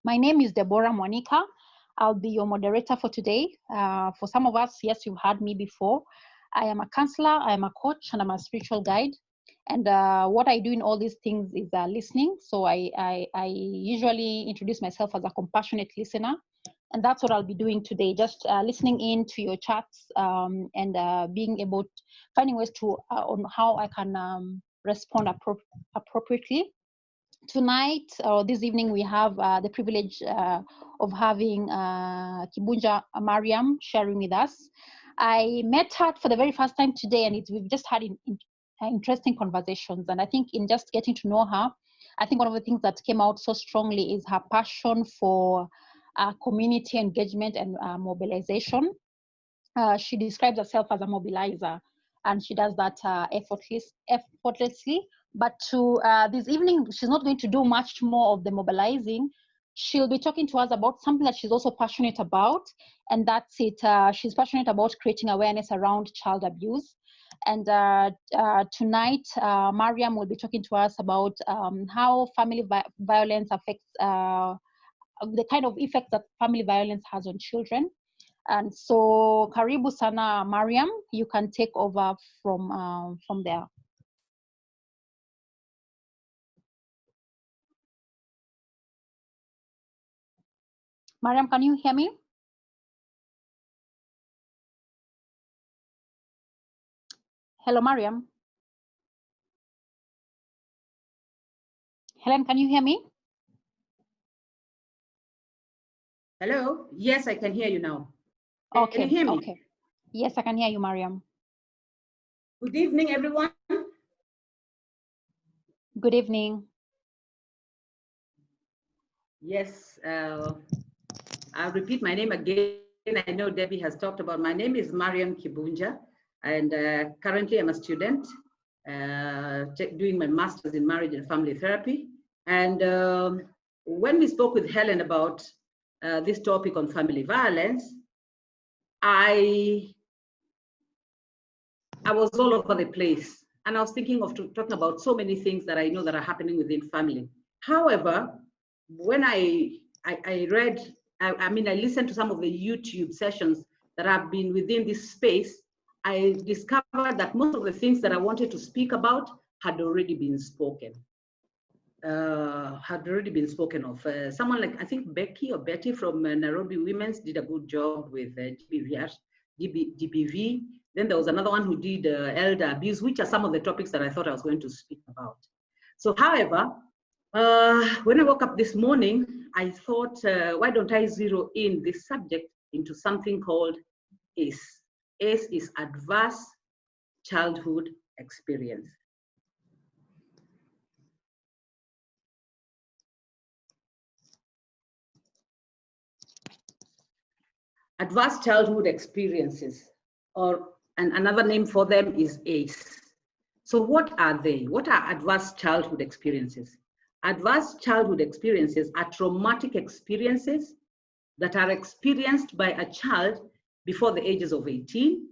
My name is Deborah Monica. I'll be your moderator for today. For some of us, yes, you've heard me before. I am a counselor, I am a coach, and I'm a spiritual guide. And what I do in all these things is listening. So I usually introduce myself as a compassionate listener. And that's what I'll be doing today, just listening in to your chats and being able to, finding ways to on how I can respond appropriately. Tonight or this evening, we have the privilege of having Kibunja Maryam sharing with us. I met her for the very first time today, and we've just had interesting conversations. And I think in just getting to know her, I think one of the things that came out so strongly is her passion for community engagement and mobilization. She describes herself as a mobilizer, and she does that effortlessly. But to this evening, she's not going to do much more of the mobilizing. She'll be talking to us about something that she's also passionate about, and that's it. She's passionate about creating awareness around child abuse. And tonight, Maryam will be talking to us about how family violence affects the kind of effects that family violence has on children. And so, karibu sana, Maryam. You can take over from there. Maryam, can you hear me? Hello, Maryam. Helen, can you hear me? Hello. Yes, I can hear you now. Okay. Can you hear me? Okay. Yes, I can hear you, Maryam. Good evening, everyone. Good evening. Yes, I'll repeat my name again. I know Debbie has talked about. My name is Maryam Kibunja, and currently I'm a student doing my master's in marriage and family therapy. And when we spoke with Helen about this topic on family violence, I was all over the place, and I was thinking of talking about so many things that I know that are happening within family. However, when I read, I listened to some of the YouTube sessions that have been within this space, I discovered that most of the things that I wanted to speak about had already been spoken. Of. Someone like, I think Becky or Betty from Nairobi Women's did a good job with GBV. Then there was another one who did elder abuse, which are some of the topics that I thought I was going to speak about. So, however, when I woke up this morning, I thought, why don't I zero in this subject into something called ACE. ACE is Adverse Childhood Experience. Adverse childhood experiences, and another name for them is ACE. So what are they? What are adverse childhood experiences? Adverse childhood experiences are traumatic experiences that are experienced by a child before the ages of 18,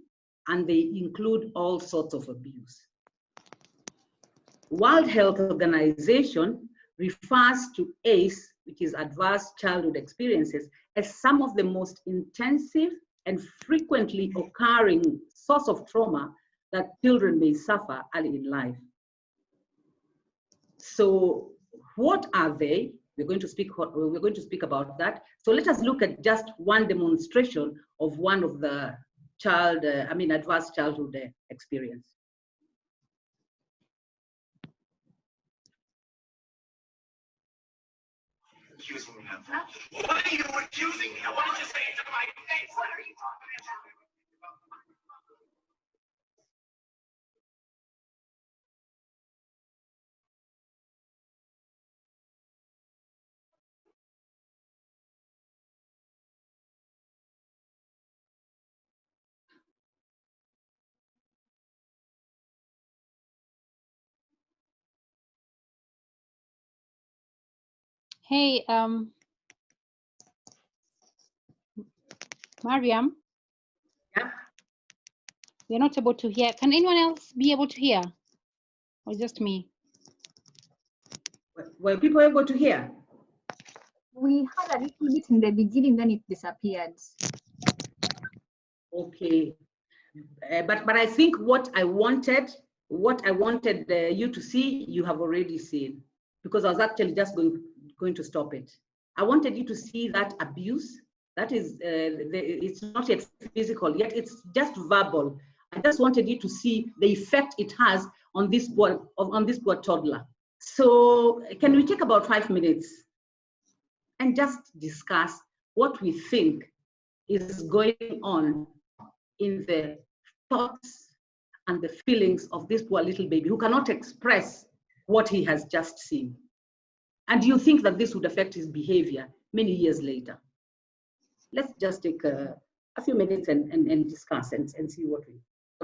and they include all sorts of abuse. World Health Organization refers to ACE, which is adverse childhood experiences, as some of the most intensive and frequently occurring source of trauma that children may suffer early in life. So what are they? We're going to speak about that. So let us look at just one demonstration of one of the adverse childhood experience. Accusing me of that. What are you accusing me of? What did you say to my face? What are you talking about? Hey, Maryam. Yeah. We're not able to hear. Can anyone else be able to hear? Or just me? Were people able to hear? We had a little bit in the beginning, then it disappeared. Okay, but I think what I wanted you to see, you have already seen, because I was actually just going to stop it. I wanted you to see that abuse. That is, it's not yet physical yet; it's just verbal. I just wanted you to see the effect it has on this poor toddler. So, can we take about 5 minutes and just discuss what we think is going on in the thoughts and the feelings of this poor little baby who cannot express what he has just seen? And do you think that this would affect his behavior many years later? Let's just take a few minutes and discuss and see what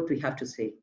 we have to say.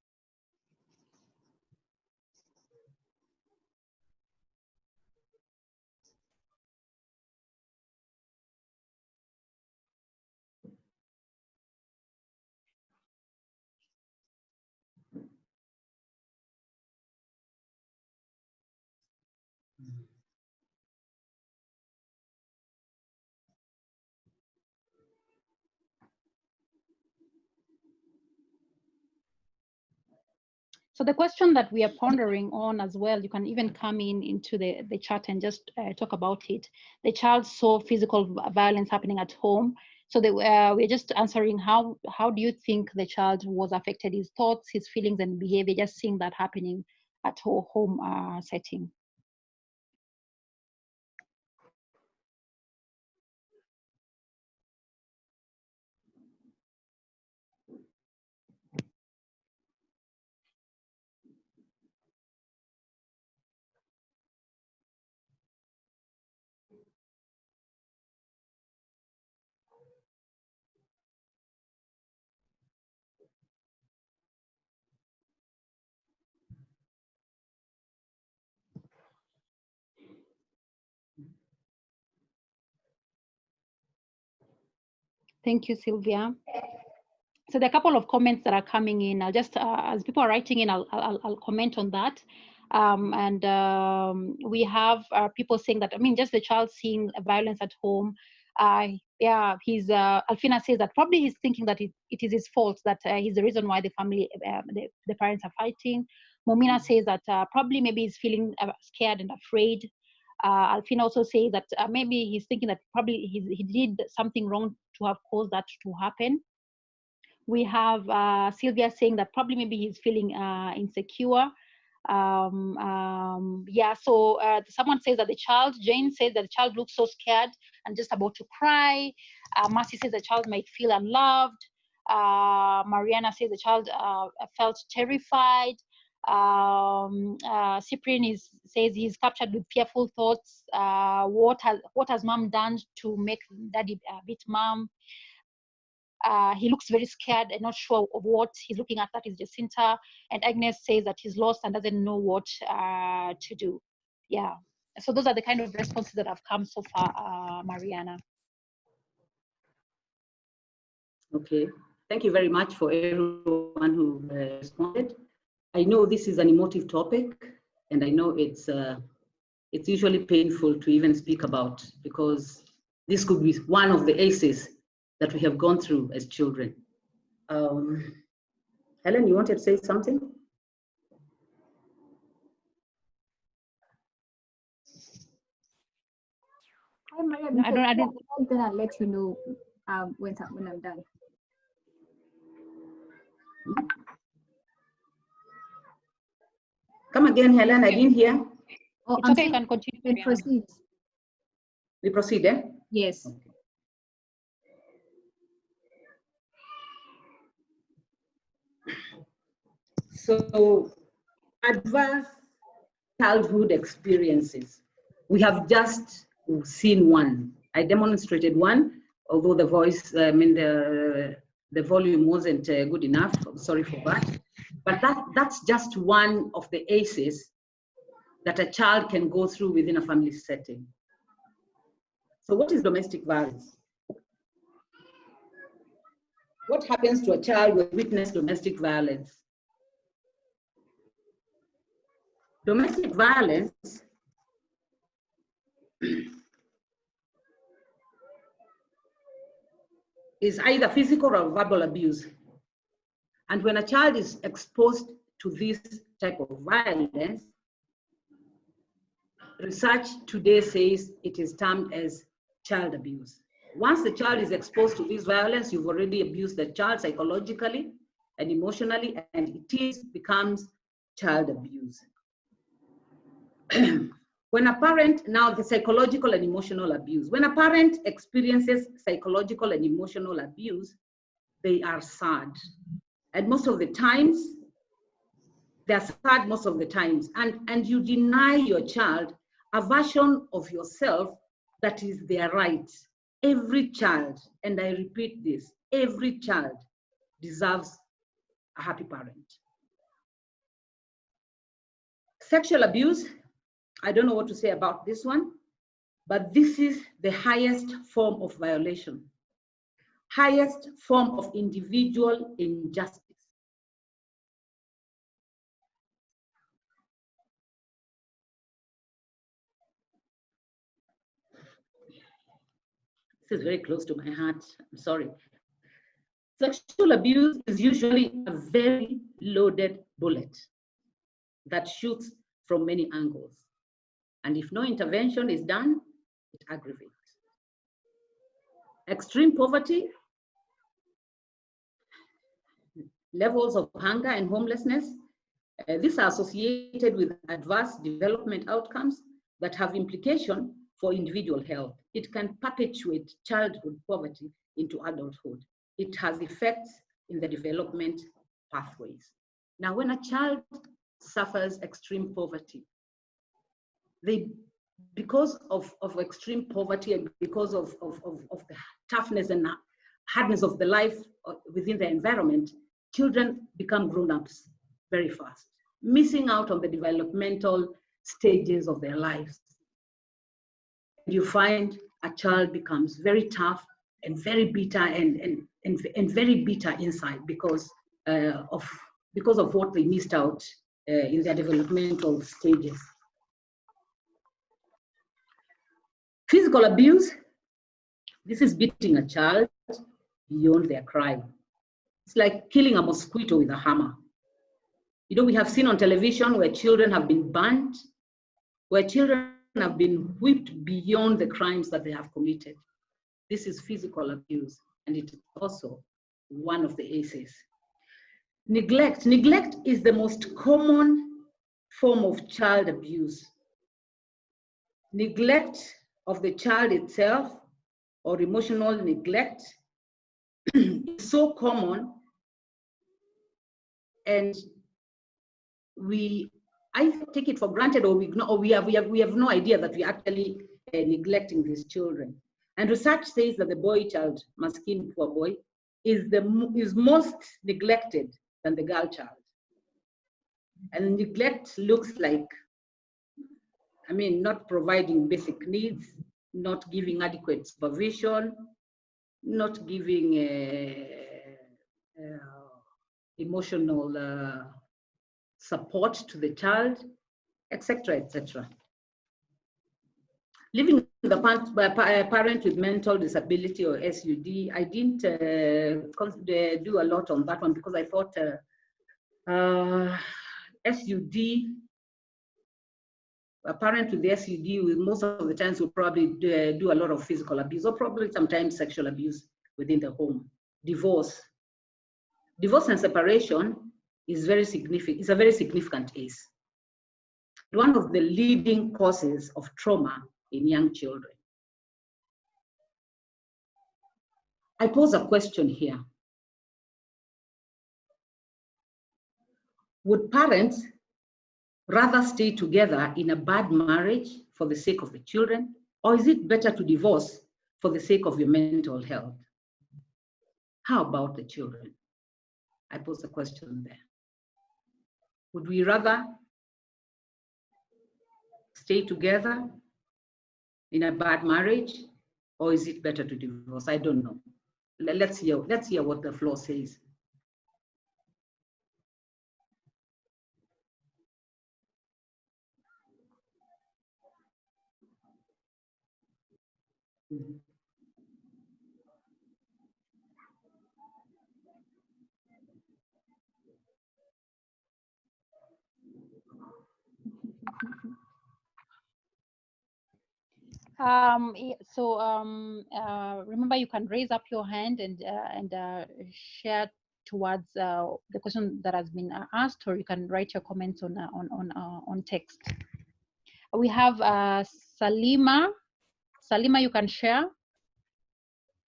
So the question that we are pondering on as well, you can even come into the chat and just talk about it. The child saw physical violence happening at home. So we're just answering how do you think the child was affected, his thoughts, his feelings and behavior, just seeing that happening at home setting. Thank you, Sylvia. So there are a couple of comments that are coming in. I'll just, as people are writing in, I'll comment on that. We have people saying that, I mean, just the child seeing violence at home. Yeah, Alfina says that probably he's thinking that it is his fault, that he's the reason why the family, the parents are fighting. Momina says that probably maybe he's feeling scared and afraid. Alfina also says that maybe he's thinking that probably he did something wrong to have caused that to happen. We have Sylvia saying that probably maybe he's feeling insecure. Yeah, so someone says that the child, Jane says that the child looks so scared and just about to cry. Mercy says the child might feel unloved. Mariana says the child felt terrified. Cyprian says he's captured with fearful thoughts. What has mom done to make daddy beat mom? He looks very scared and not sure of what he's looking at. That is Jacinta. And Agnes says that he's lost and doesn't know what to do. Yeah. So those are the kind of responses that have come so far, Mariana. Okay. Thank you very much for everyone who responded. I know this is an emotive topic, and I know it's usually painful to even speak about, because this could be one of the aces that we have gone through as children. Helen, you wanted to say something? Hi, Maryam. No, I don't. Then I'll let you know when I'm done. Come again, Helen. I didn't hear. Oh, It's okay. You can continue. And proceed. We proceed, eh? Yes. Okay. So, adverse childhood experiences. We have just seen one. I demonstrated one, although the voice, the volume wasn't good enough. I'm sorry for that. But that's just one of the aces that a child can go through within a family setting. So what is domestic violence? What happens to a child who witnessed domestic violence? Domestic violence is either physical or verbal abuse. And when a child is exposed to this type of violence, research today says it is termed as child abuse. Once the child is exposed to this violence, you've already abused the child psychologically and emotionally, and it becomes child abuse. When a parent, now the psychological and emotional abuse, when a parent experiences psychological and emotional abuse, they are sad. And most of the times, they're sad most of the times. And you deny your child a version of yourself that is their right. Every child, and I repeat this, every child deserves a happy parent. Sexual abuse, I don't know what to say about this one, but this is the highest form of violation, highest form of individual injustice. This is very close to my heart, I'm sorry. Sexual abuse is usually a very loaded bullet that shoots from many angles. And if no intervention is done, it aggravates. Extreme poverty, levels of hunger and homelessness, these are associated with adverse development outcomes that have implication for individual health. It can perpetuate childhood poverty into adulthood. It has effects in the development pathways. Now, when a child suffers extreme poverty, because of extreme poverty and because of the toughness and hardness of the life within the environment, children become grown-ups very fast, missing out on the developmental stages of their lives. You find a child becomes very tough and very bitter and very bitter inside because of what they missed out in their developmental stages. Physical abuse, this is beating a child beyond their crime. It's like killing a mosquito with a hammer. You know, we have seen on television where children have been burnt, where children have been whipped beyond the crimes that they have committed. This is physical abuse, and it is also one of the ACEs. Neglect. Neglect is the most common form of child abuse. Neglect of the child itself or emotional neglect is so common, and I take it for granted, or we have no idea that we are actually neglecting these children. And research says that the boy child, maskin poor boy, is most neglected than the girl child. And neglect looks like, I mean, not providing basic needs, not giving adequate supervision, not giving emotional support to the child, etc., etc. Living with a parent with mental disability or SUD, I didn't do a lot on that one because I thought SUD, a parent with the SUD, most of the times will probably do a lot of physical abuse or probably sometimes sexual abuse within the home. Divorce and separation is very significant. It's a very significant ACE. One of the leading causes of trauma in young children. I pose a question here. Would parents rather stay together in a bad marriage for the sake of the children, or is it better to divorce for the sake of your mental health? How about the children? I pose a question there. Would we rather stay together in a bad marriage, or is it better to divorce? I don't know. Let's hear what the floor says. Remember, you can raise up your hand and share towards the question that has been asked, or you can write your comments on text. We have Salima. Salima, you can share.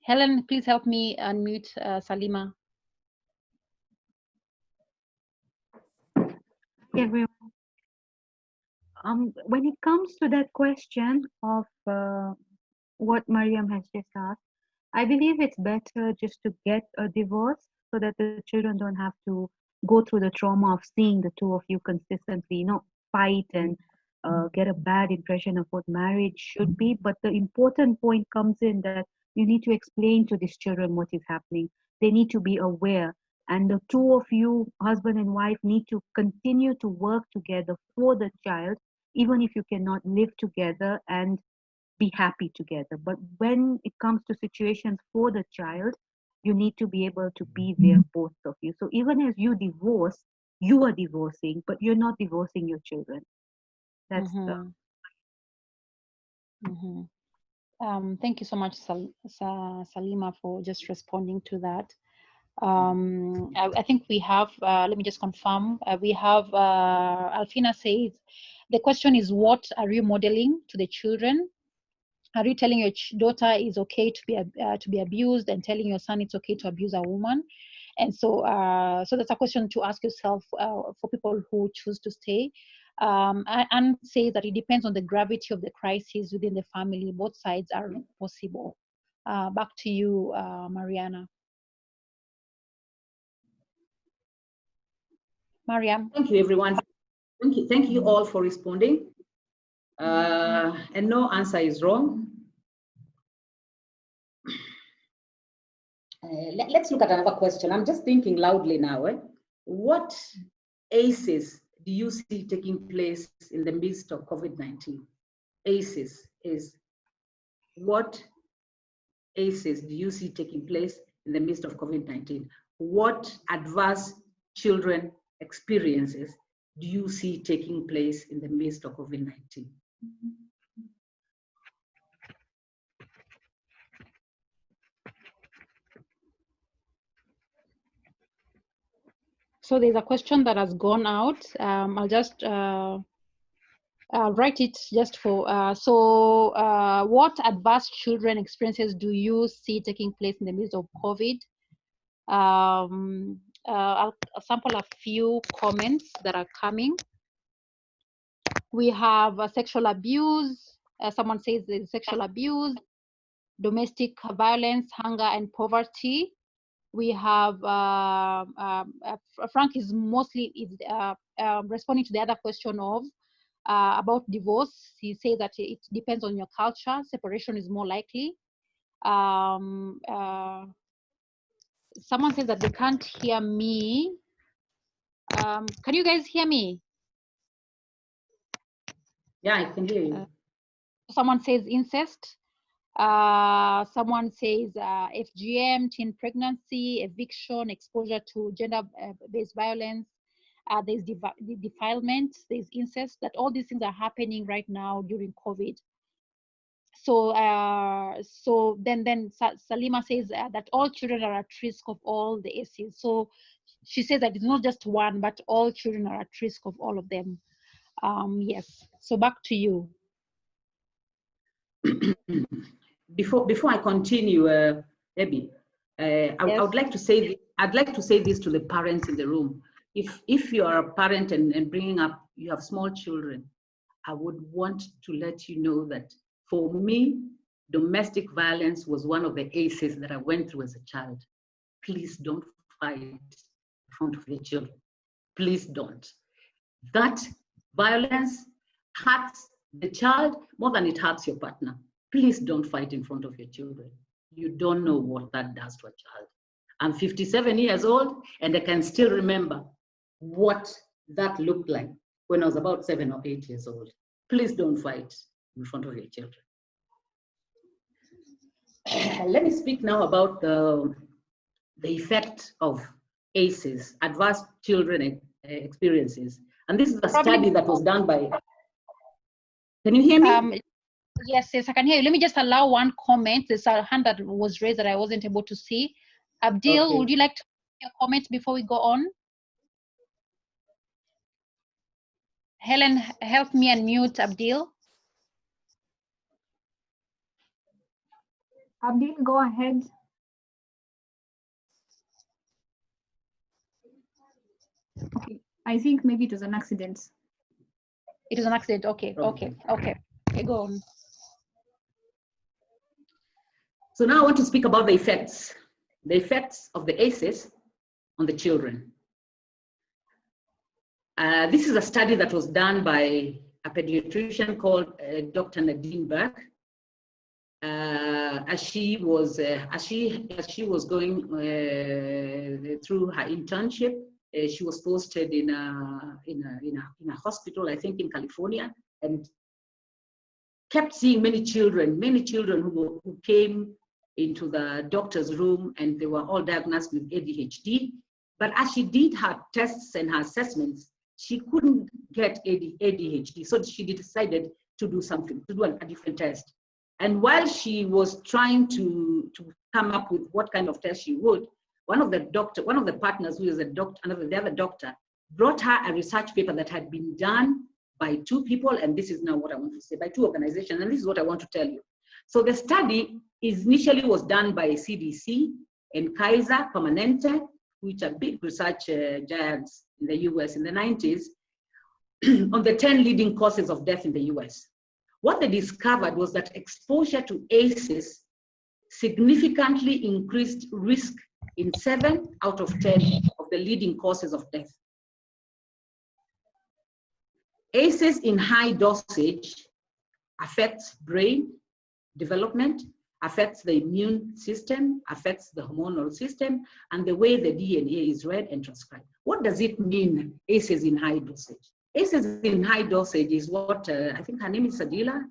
Helen, please help me unmute Salima. Everyone. When it comes to that question of what Maryam has just asked, I believe it's better just to get a divorce so that the children don't have to go through the trauma of seeing the two of you consistently, fight and get a bad impression of what marriage should be. But the important point comes in that you need to explain to these children what is happening. They need to be aware. And the two of you, husband and wife, need to continue to work together for the child, even if you cannot live together and be happy together. But when it comes to situations for the child, you need to be able to be there, both of you. So even as you divorce, you are divorcing, but you're not divorcing your children. That's Thank you so much, Salima, for just responding to that. I think we have, let me just confirm, we have, Alfina says, the question is, what are you modeling to the children? Are you telling your daughter it's okay to be abused, and telling your son it's okay to abuse a woman? And so, so that's a question to ask yourself for people who choose to stay. And say that it depends on the gravity of the crisis within the family. Both sides are possible. Back to you, Mariana. Maryam. Thank you, everyone. Thank you all for responding. And no answer is wrong. Let's look at another question. I'm just thinking loudly now. What ACEs do you see taking place in the midst of COVID-19? ACEs is what ACEs do you see taking place in the midst of COVID-19? What adverse children experiences do you see taking place in the midst of COVID-19? So there's a question that has gone out. I'll just write it just for, what adverse children experiences do you see taking place in the midst of COVID? I'll sample a few comments that are coming. We have sexual abuse. Someone says there's sexual abuse, domestic violence, hunger, and poverty. We have Frank is mostly responding to the other question of about divorce. He says that it depends on your culture. Separation is more likely. Someone says that they can't hear me. Can you guys hear me? Yeah, I can hear you. Someone says incest. Someone says FGM, teen pregnancy, eviction, exposure to gender-based violence. There's defilement, there's incest, that all these things are happening right now during COVID. So, so then Salima says that all children are at risk of all the ACEs. So she says that it's not just one, but all children are at risk of all of them. Yes, so back to you. Before I continue, Debbie, I would like to say, I'd like to say this to the parents in the room. If you are a parent and bringing up, you have small children, I would want to let you know that for me, domestic violence was one of the ACEs that I went through as a child. Please don't fight in front of your children. Please don't. That violence hurts the child more than it hurts your partner. Please don't fight in front of your children. You don't know what that does to a child. I'm 57 years old and I can still remember what that looked like when I was about 7 or 8 years old. Please don't fight in front of your children. Let me speak now about the effect of ACEs, adverse children experiences. And this is a study that was done by... Can you hear me? Yes, I can hear you. Let me just allow one comment. There's a hand that was raised that I wasn't able to see. Abdil, Okay. would you like to make a comment before we go on? Helen, help me unmute Abdil. Abdul, go ahead. Okay, I think maybe it was an accident. It was an accident. Okay, Okay. okay, go on. So now I want to speak about the effects of the ACEs on the children. This is a study that was done by a pediatrician called Dr. Nadine Burke. As she was going through her internship, she was posted in a hospital, I think in California, and kept seeing many children who came into the doctor's room, and they were all diagnosed with ADHD. But as she did her tests and her assessments, she couldn't get ADHD. So she decided to do something, to do a different test. And while she was trying to come up with what kind of test she would, one of the partners who is the other doctor, brought her a research paper that had been done by two people, and this is now what I want to say, by two organizations, and this is what I want to tell you. So the study initially was done by CDC and Kaiser Permanente, which are big research giants in the US in the 90s, on the 10 leading causes of death in the US. What they discovered was that exposure to ACEs significantly increased risk in 7 out of 10 of the leading causes of death. ACEs in high dosage affects brain development, affects the immune system, affects the hormonal system, and the way the DNA is read and transcribed. What does it mean, ACEs in high dosage? ACEs in high dosage is what, I think her name is Sadila,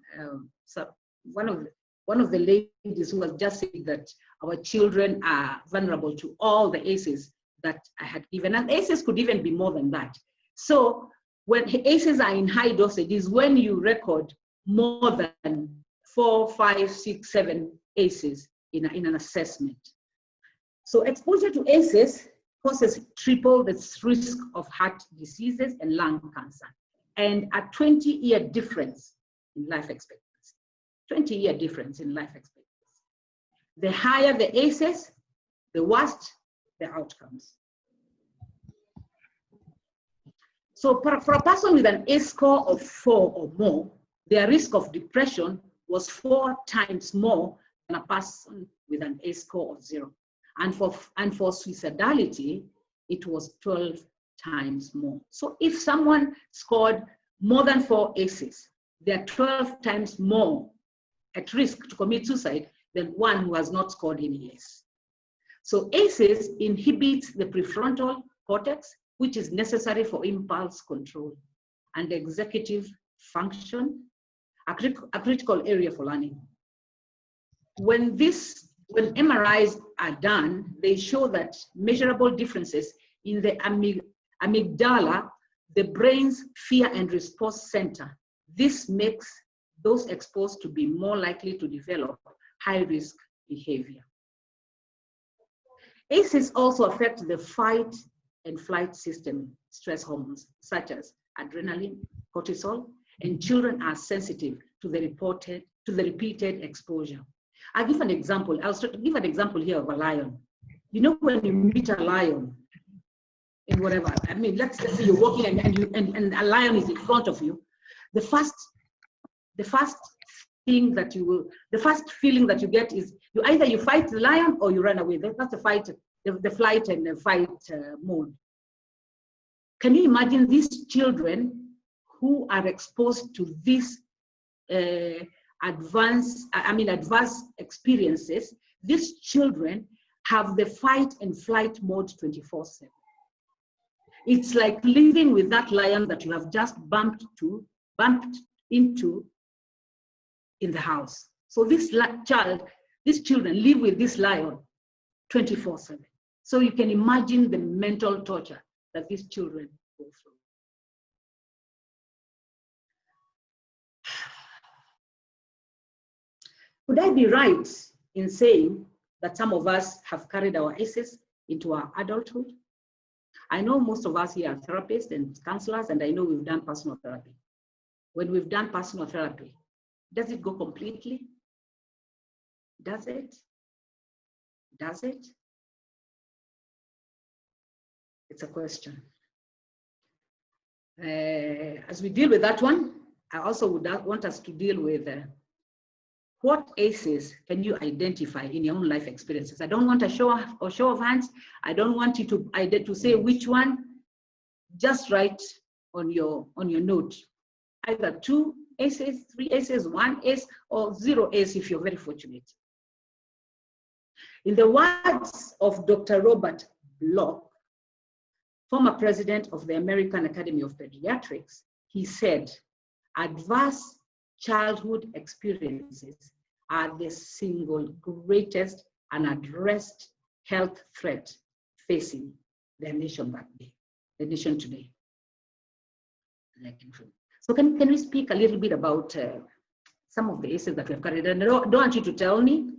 so one of the ladies who has just said that our children are vulnerable to all the ACEs that I had given, and ACEs could even be more than that. So when ACEs are in high dosage is when you record more than 4, 5, 6, 7 ACEs in an assessment. So exposure to ACEs causes triple the risk of heart diseases and lung cancer, and a 20-year difference in life expectancy. 20-year difference in life expectancy. The higher the ACEs, the worse the outcomes. So for a person with an ACE score of 4 or more, their risk of depression was 4 times more than a person with an ACE score of 0. And for suicidality, it was 12 times more. So if someone scored more than 4 ACEs, they're 12 times more at risk to commit suicide than one who has not scored any ACE. So ACEs inhibits the prefrontal cortex, which is necessary for impulse control and executive function, a critical area for learning. When MRIs are done, they show that measurable differences in the amygdala, the brain's fear and response center. This makes those exposed to be more likely to develop high-risk behavior. ACEs also affect the fight and flight system stress hormones, such as adrenaline, cortisol, and children are sensitive to the repeated exposure. I'll give an example. I'll give an example here of a lion. You know, when you meet a lion and whatever, I mean, let's say you're walking and a lion is in front of you. The first feeling that you get is either you fight the lion or you run away. That's the fight, the flight and the fight mode. Can you imagine these children who are exposed to these advanced experiences? These children have the fight and flight mode 24/7. It's like living with that lion that you have just bumped into in the house. So these children live with this lion 24/7. So you can imagine the mental torture that these children go through. Could I be right in saying that some of us have carried our ACEs into our adulthood? I know most of us here are therapists and counselors, and I know we've done personal therapy. When we've done personal therapy, does it go completely? Does it? Does it? It's a question. As we deal with that one, I also would want us to deal with what ACEs can you identify in your own life experiences? I don't want a show of hands. I don't want you to say which one. Just write on your note, either 2 ACEs, 3 ACEs, 1 ACE, or 0 ACE if you're very fortunate. In the words of Dr. Robert Bloch, former president of the American Academy of Pediatrics, he said, adverse childhood experiences are the single greatest unaddressed health threat facing the nation that day, the nation today. So can we speak a little bit about some of the ACEs that we've carried? And I don't want you to tell me.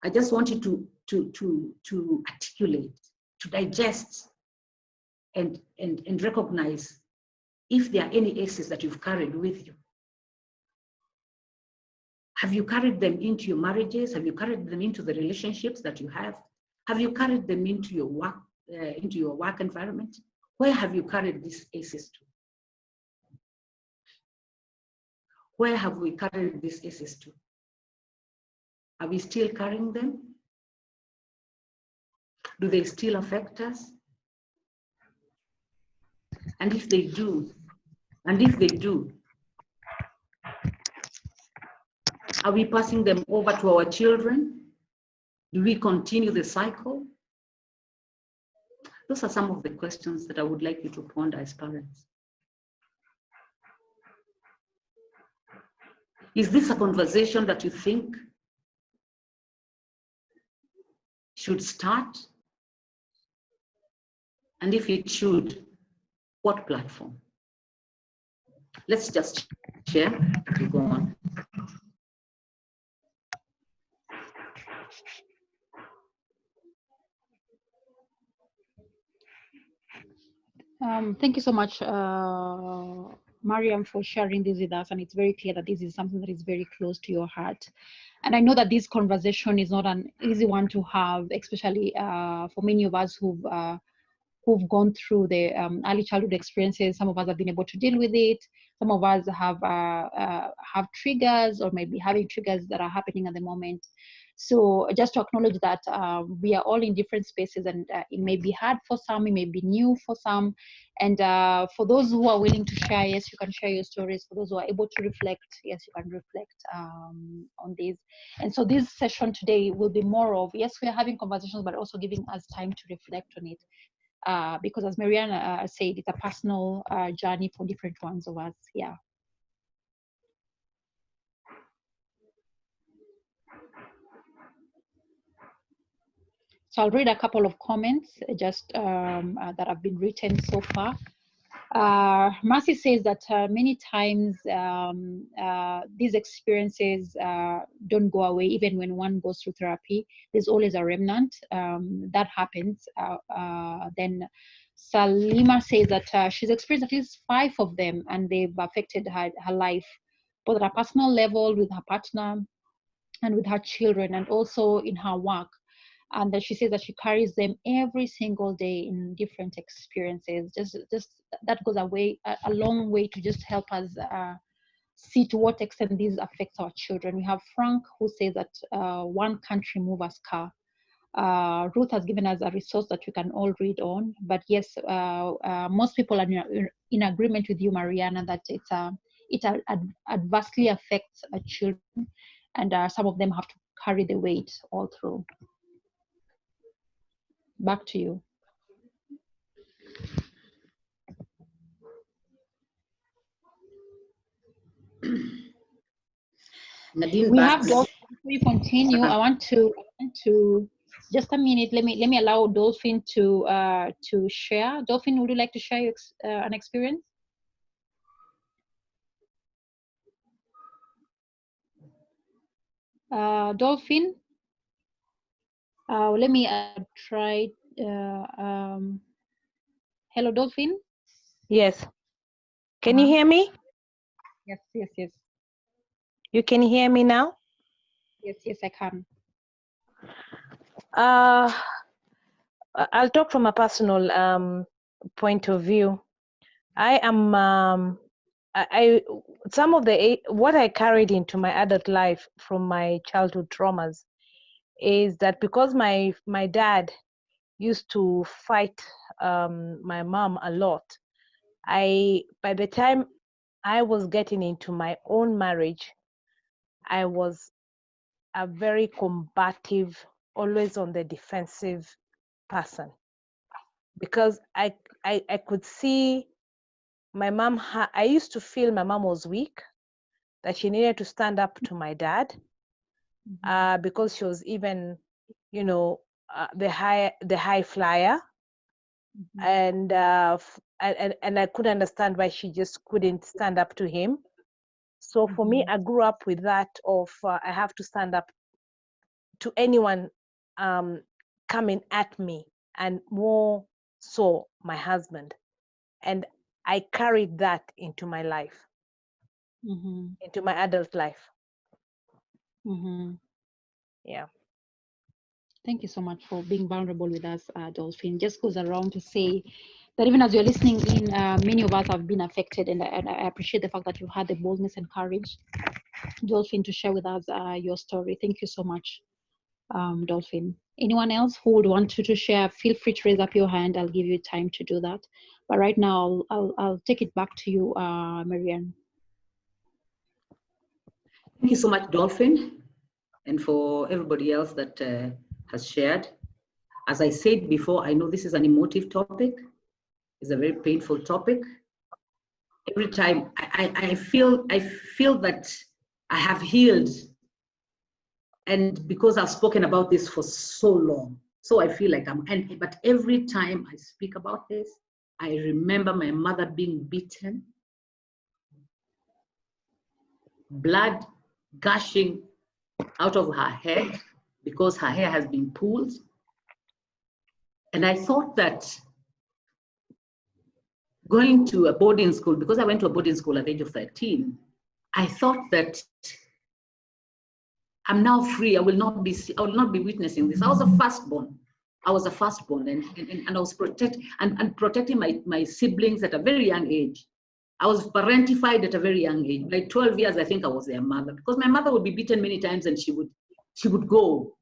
I just want you to articulate, to digest, and recognize if there are any ACEs that you've carried with you. Have you carried them into your marriages? Have you carried them into the relationships that you have? Have you carried them into your work environment? Where have you carried these ACEs to? Where have we carried these ACEs to? Are we still carrying them? Do they still affect us? And if they do, are we passing them over to our children? Do we continue the cycle? Those are some of the questions that I would like you to ponder as parents. Is this a conversation that you think should start? And if it should, what platform? Let's just share as we go on. Thank you so much, Maryam, for sharing this with us. And it's very clear that this is something that is very close to your heart. And I know that this conversation is not an easy one to have, especially for many of us who've gone through the early childhood experiences. Some of us have been able to deal with it. Some of us have triggers, or maybe having triggers that are happening at the moment. So just to acknowledge that we are all in different spaces, and it may be hard for some, it may be new for some. And for those who are willing to share, yes, you can share your stories. For those who are able to reflect, yes, you can reflect on this. And so this session today will be more of, yes, we are having conversations, but also giving us time to reflect on it. Because as Maryam said, it's a personal journey for different ones of us, yeah. So I'll read a couple of comments just that have been written so far. Mercy says that many times these experiences don't go away even when one goes through therapy. There's always a remnant that happens. Then Salima says that she's experienced at least 5 of them, and they've affected her life, both at a personal level with her partner and with her children, and also in her work. And that she says that she carries them every single day in different experiences. Just that goes a long way to just help us see to what extent this affects our children. We have Frank, who says that one can't remove a scar. Ruth has given us a resource that we can all read on. But yes, most people are in agreement with you, Mariana, that it adversely affects children, and some of them have to carry the weight all through. Back to you. Nadine, we have Dolphin. Before you continue, I want to just a minute. Let me allow Dolphin to share. Dolphin, would you like to share an experience? Dolphin, let me try. Hello, Dolphin. Yes. Can you hear me? Yes, yes, yes. You can hear me now? Yes, yes, I can. I'll talk from a personal point of view. I am some of what I carried into my adult life from my childhood traumas is that because my dad used to fight my mom a lot. By the time I was getting into my own marriage, I was a very combative, always on the defensive person, because I could see my mom. I used to feel my mom was weak, that she needed to stand up to my dad, because she was even, you know, the high flyer. And I couldn't understand why she just couldn't stand up to him. So for me, I grew up with that of I have to stand up to anyone coming at me, and more so my husband. And I carried that into my life, into my adult life. Yeah. Thank you so much for being vulnerable with us, Dolphin. Just goes around to say that even as you're listening in, many of us have been affected, and I appreciate the fact that you had the boldness and courage, Dolphin, to share with us your story. Thank you so much, Dolphin. Anyone else who would want to share, feel free to raise up your hand. I'll give you time to do that. But right now, I'll take it back to you, Maryam. Thank you so much, Dolphin, and for everybody else that has shared. As I said before, I know this is an emotive topic. It's a very painful topic. Every time I feel that I have healed, and because I've spoken about this for so long, so I feel like but every time I speak about this, I remember my mother being beaten, blood gushing out of her head because her hair has been pulled. And I thought that going to a boarding school, because I went to a boarding school at the age of 13, I thought that I'm now free. I will not be witnessing this. I was a firstborn. And I was protecting my siblings at a very young age. I was parentified at a very young age. By 12 years, I think I was their mother, because my mother would be beaten many times and she would go,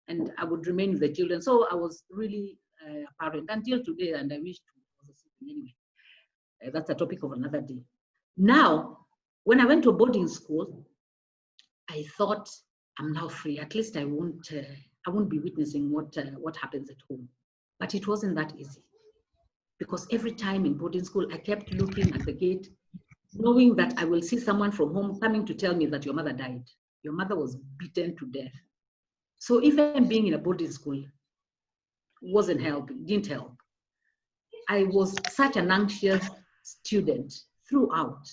and I would remain with the children. So I was really a parent until today, and I wish to was a sibling anyway. That's a topic of another day. Now, when I went to boarding school, I thought I'm now free. At least I won't be witnessing what happens at home. But it wasn't that easy, because every time in boarding school, I kept looking at the gate, knowing that I will see someone from home coming to tell me that your mother died. Your mother was beaten to death. So even being in a boarding school didn't help. I was such an anxious student throughout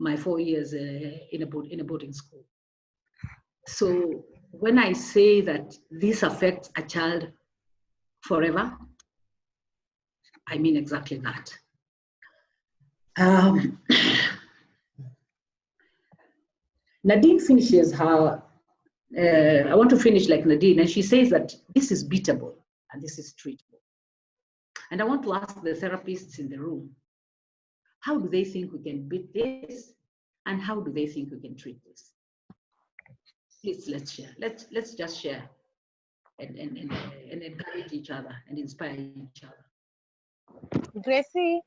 my 4 years in a boarding school. So when I say that this affects a child forever, I mean exactly that. Nadine finishes her, I want to finish like Nadine, and she says that this is beatable and this is treatable. And I want to ask the therapists in the room, how do they think we can beat this? And how do they think we can treat this? Please, let's share. Let's just share and encourage each other and inspire each other. Gracie.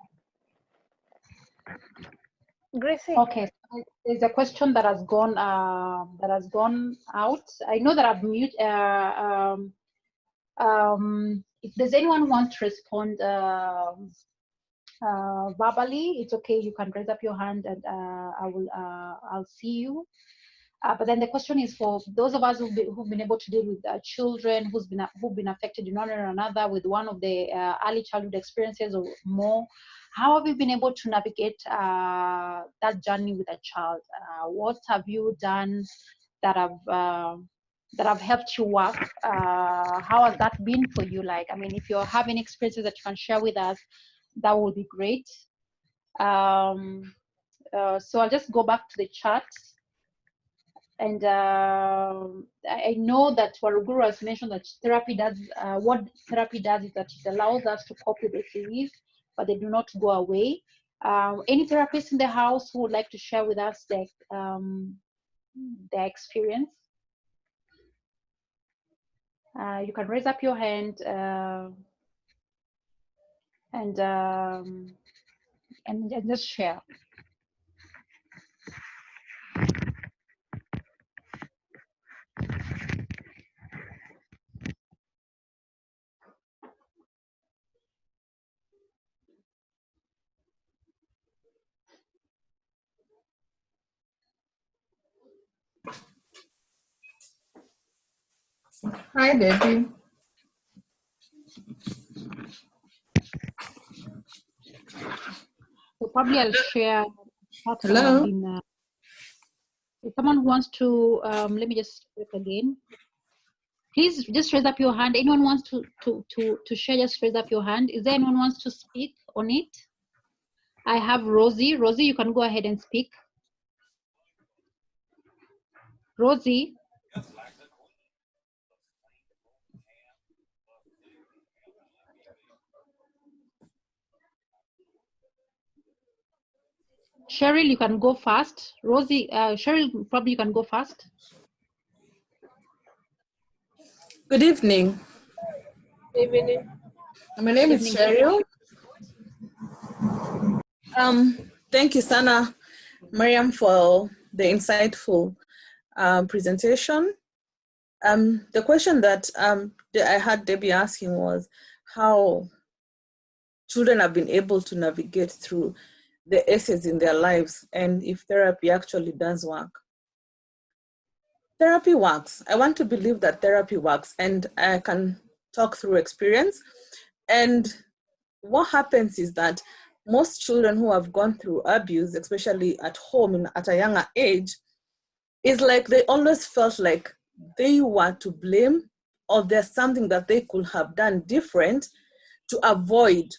Okay, there's a question that has gone out. I know that I've muted. If there's anyone who wants to respond verbally, it's okay. You can raise up your hand, and I'll see you. But then the question is for those of us who've been able to deal with children who've been affected in one or another with one of the early childhood experiences or more. How have you been able to navigate that journey with a child? What have you done that have helped you work. How has that been for you? Like, I mean, if you're having experiences that you can share with us, that would be great. So I'll just go back to the chat. And I know that Waruguru has mentioned that therapy does, what therapy does is that it allows us to cope with the disease, but they do not go away. Any therapists in the house who would like to share with us their experience? You can raise up your hand and just share. Hi, Debbie. So probably I'll share. Hello. If someone wants to, let me just check again. Please just raise up your hand. Anyone wants to share, just raise up your hand. Is there anyone wants to speak on it? I have Rosie. Rosie, you can go ahead and speak. Rosie. Cheryl, you can go first. Rosie, Cheryl, probably you can go first. Good evening. Good evening. My name is Cheryl. Thank you, Sana, Maryam, for the insightful presentation. The question that I had Debbie asking was how children have been able to navigate through the essays in their lives and if therapy actually does work. Therapy works. I want to believe that therapy works, and I can talk through experience. And what happens is that most children who have gone through abuse, especially at home at a younger age, is like they always felt like they were to blame, or there's something that they could have done different to avoid,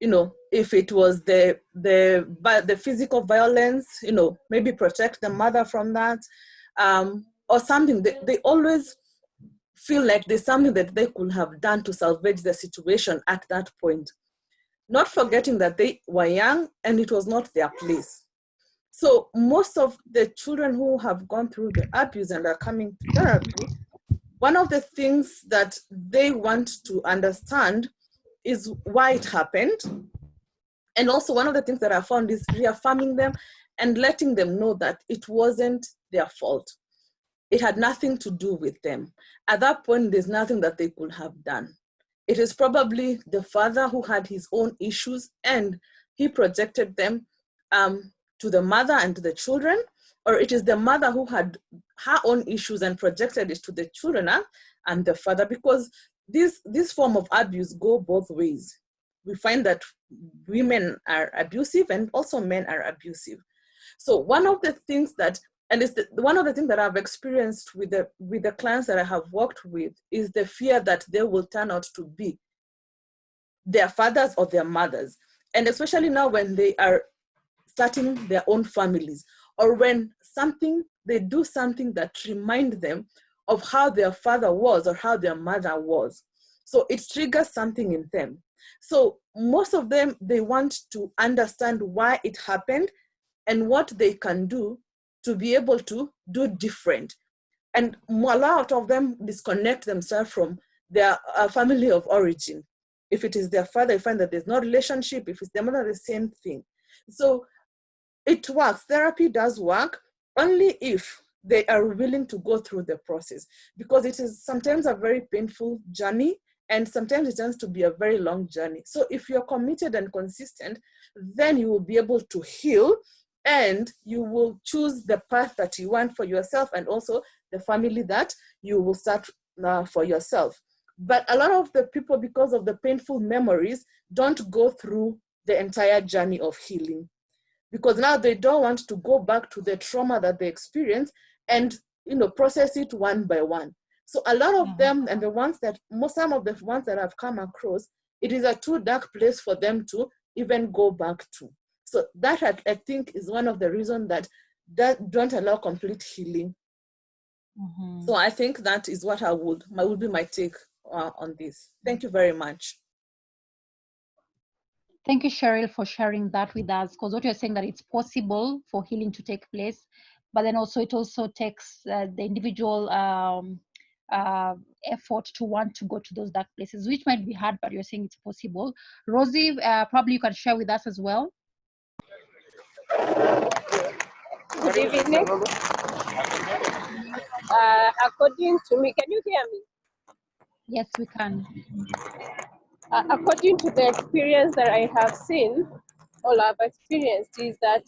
you know, if it was the physical violence, you know, maybe protect the mother from that, or something. They always feel like there's something that they could have done to salvage the situation at that point, not forgetting that they were young and it was not their place. So most of the children who have gone through the abuse and are coming to therapy, one of the things that they want to understand is why it happened. And also one of the things that I found is reaffirming them and letting them know that it wasn't their fault. It had nothing to do with them. At that point, there's nothing that they could have done. It is probably the father who had his own issues and he projected them to the mother and to the children, or it is the mother who had her own issues and projected it to the children and the father, because this form of abuse go both ways. We find that women are abusive and also men are abusive. So one of the things that, and it's one of the things that I've experienced with the clients that I have worked with is the fear that they will turn out to be their fathers or their mothers. And especially now when they are starting their own families, or when they do something that remind them of how their father was or how their mother was. So it triggers something in them. So most of them, they want to understand why it happened and what they can do to be able to do different. And a lot of them disconnect themselves from their family of origin. If it is their father, you find that there's no relationship. If it's their mother, the same thing. So it works. Therapy does work only if they are willing to go through the process, because it is sometimes a very painful journey and sometimes it tends to be a very long journey. So if you're committed and consistent, then you will be able to heal and you will choose the path that you want for yourself and also the family that you will start for yourself. But a lot of the people, because of the painful memories, don't go through the entire journey of healing, because now they don't want to go back to the trauma that they experienced and process it one by one. So a lot of them, and some of the ones that I've come across, it is a too dark place for them to even go back to. So that I think is one of the reasons that don't allow complete healing. So I think that is what would be my take on this. Thank you very much. Thank you, Cheryl, for sharing that with us, because what you're saying that it's possible for healing to take place, but then also it also takes the individual effort to want to go to those dark places, which might be hard, but you're saying it's possible. Rosie, probably you can share with us as well. Good evening. According to me, can you hear me? Yes, we can. According to the experience that I have seen, all I've experienced is that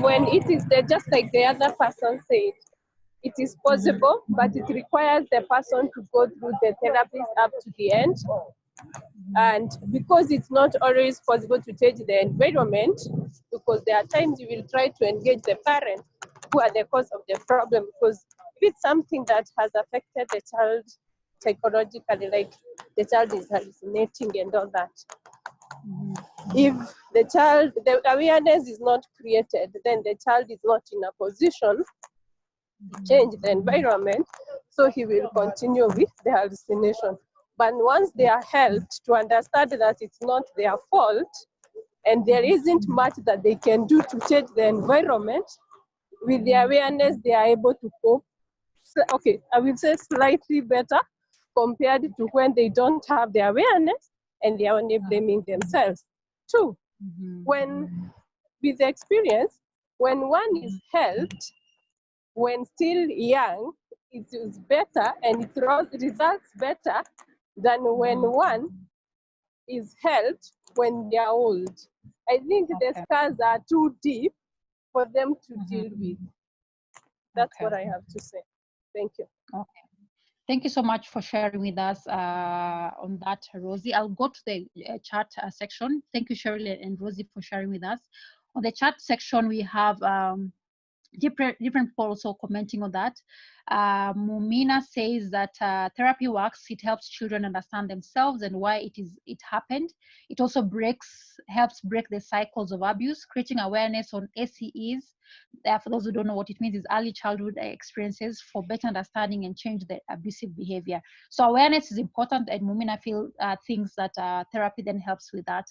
when it is there, just like the other person said, it is possible, but it requires the person to go through the therapist up to the end. And because it's not always possible to change the environment, because there are times you will try to engage the parents who are the cause of the problem, because if it's something that has affected the child psychologically, like the child is hallucinating and all that. If the awareness is not created, then the child is not in a position to change the environment, so he will continue with the hallucination. But once they are helped to understand that it's not their fault, and there isn't much that they can do to change the environment, with the awareness, they are able to cope. So, okay, I will say slightly better compared to when they don't have the awareness and they are only blaming themselves. Two, when with the experience, when one is helped, when still young, it is better and it results better than when one is helped when they are old. I think the scars are too deep for them to deal with. That's what I have to say. Thank you. Okay. Thank you so much for sharing with us on that, Rosie. I'll go to the chat section. Thank you, Cheryl and Rosie, for sharing with us. On the chat section, we have different people also commenting on that. Mumina says that therapy works. It helps children understand themselves and why it happened. It also helps break the cycles of abuse, creating awareness on ACEs. For those who don't know what it means, is early childhood experiences, for better understanding and change the abusive behavior. So awareness is important, and Mumina thinks that therapy then helps with that.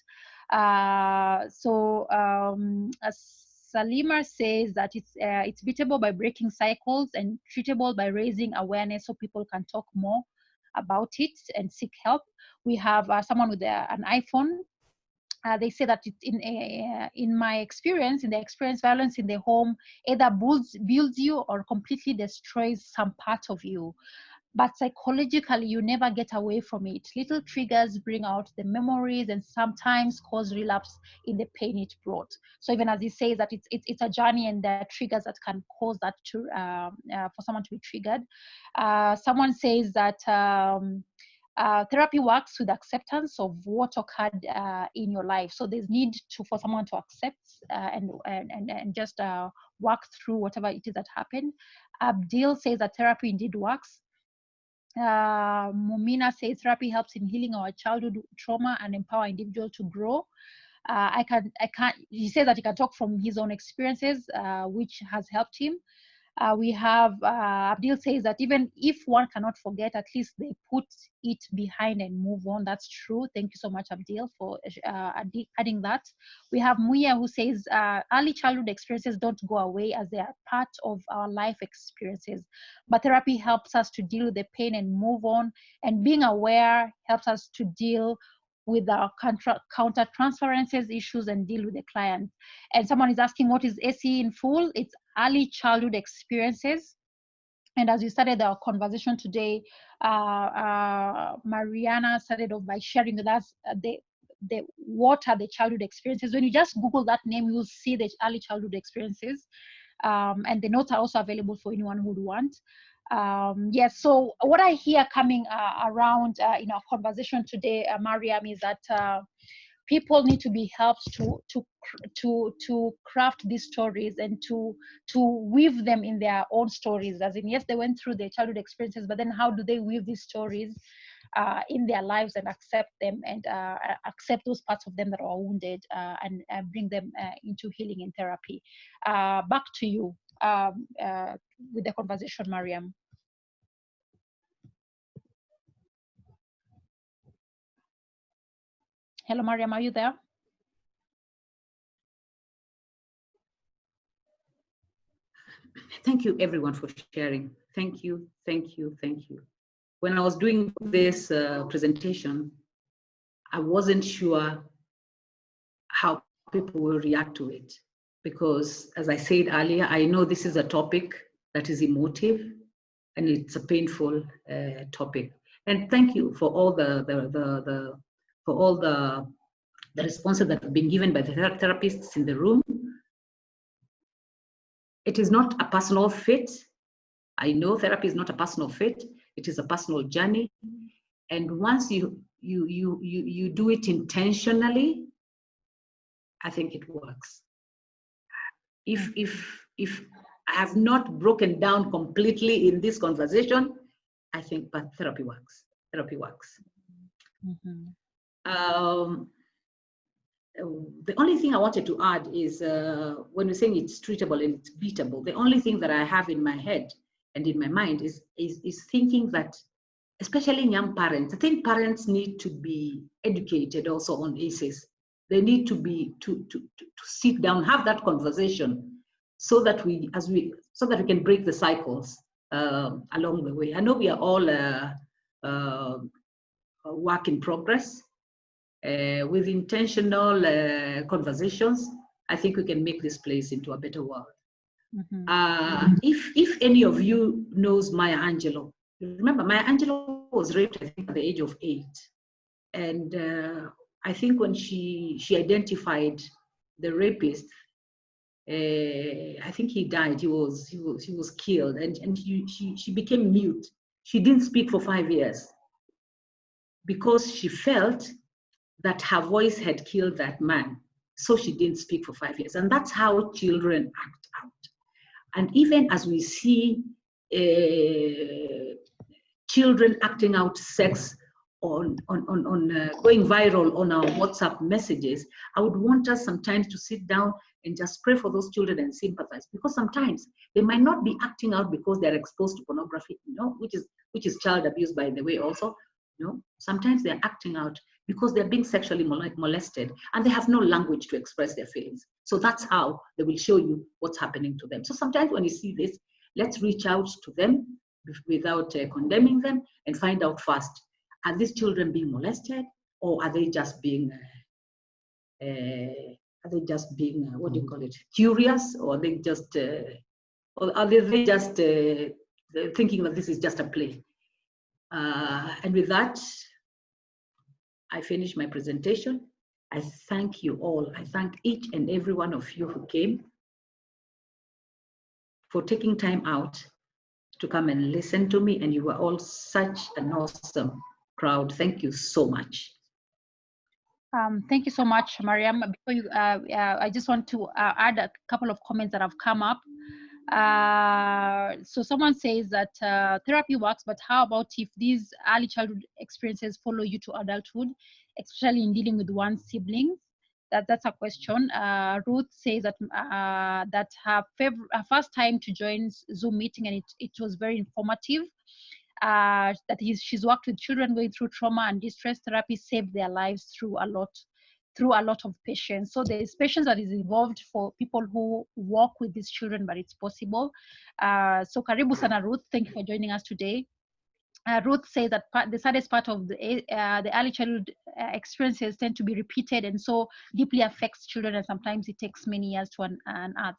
Salima says that it's beatable by breaking cycles and treatable by raising awareness so people can talk more about it and seek help. We have someone with an iPhone. They say that in my experience, violence in the home either builds you or completely destroys some part of you. But psychologically, you never get away from it. Little triggers bring out the memories and sometimes cause relapse in the pain it brought. So even as he says that it's a journey, and there are triggers that can cause that for someone to be triggered. Someone says that therapy works with acceptance of what occurred in your life. So there's need for someone to accept and just work through whatever it is that happened. Abdil says that therapy indeed works. Mumina says therapy helps in healing our childhood trauma and empower individuals to grow. He says that he can talk from his own experiences, which has helped him. We have Abdil says that even if one cannot forget, at least they put it behind and move on. That's true. Thank you so much, Abdil, for adding that. We have Muya, who says early childhood experiences don't go away, as they are part of our life experiences. But therapy helps us to deal with the pain and move on. And being aware helps us to deal with our counter transferences issues and deal with the client. And someone is asking, what is ACE in full? It's early childhood experiences. And as we started our conversation today, Mariana started off by sharing with us what are the childhood experiences. When you just Google that name, you'll see the early childhood experiences. And the notes are also available for anyone who would want. Yes, so what I hear coming around in our conversation today, Maryam, is that people need to be helped to craft these stories and to weave them in their own stories. As in, yes, they went through their childhood experiences, but then how do they weave these stories in their lives and accept them and accept those parts of them that are wounded and bring them into healing and therapy. Back to you with the conversation, Maryam. Hello, Maryam, are you there? Thank you, everyone, for sharing. Thank you, thank you, thank you. When I was doing this presentation, I wasn't sure how people will react to it because, as I said earlier, I know this is a topic that is emotive and it's a painful topic. And thank you for all the responses that have been given by the therapists in the room. It is not a personal fit. I know therapy is not a personal fit. It is a personal journey. And once you do it intentionally, I think it works. If I have not broken down completely in this conversation, I think but therapy works. Therapy works. Mm-hmm. The only thing I wanted to add is when you're saying it's treatable and it's beatable, the only thing that I have in my head and in my mind is thinking that, especially in young parents, I think parents need to be educated also on ACEs. They need to be to sit down, have that conversation, so that we can break the cycles along the way. I know we are all a work in progress. With intentional conversations, I think we can make this place into a better world. Mm-hmm. If any of you knows Maya Angelou, remember Maya Angelou was raped, I think, at the age of 8, and I think when she identified the rapist, I think he died. He was killed, and she became mute. She didn't speak for 5 years because she felt that her voice had killed that man. So she didn't speak for 5 years. And that's how children act out. And even as we see children acting out sex on going viral on our WhatsApp messages, I would want us sometimes to sit down and just pray for those children and sympathize, because sometimes they might not be acting out because they're exposed to pornography, which is child abuse, by the way, also. Sometimes they're acting out because they're being sexually molested and they have no language to express their feelings. So that's how they will show you what's happening to them. So sometimes when you see this, let's reach out to them without condemning them and find out first, are these children being molested, or are they just being what do you call it, curious, or are they just thinking that this is just a play? And with that, I finish my presentation. I thank you all. I thank each and every one of you who came, for taking time out to come and listen to me. And you were all such an awesome crowd. Thank you so much. Thank you so much, Maryam. Before you, I just want to add a couple of comments that have come up. So someone says that therapy works, but how about if these early childhood experiences follow you to adulthood, especially in dealing with one's siblings? That's a question. Ruth says that that her first time to join Zoom meeting, and it was very informative. That she's worked with children going through trauma, and distress therapy saved their lives through a lot of patience. So there is patience that is involved for people who work with these children, but it's possible. So karibu sana Ruth, thank you for joining us today. Ruth says that the saddest part of the early childhood experiences tend to be repeated and so deeply affects children, and sometimes it takes many years to unearth.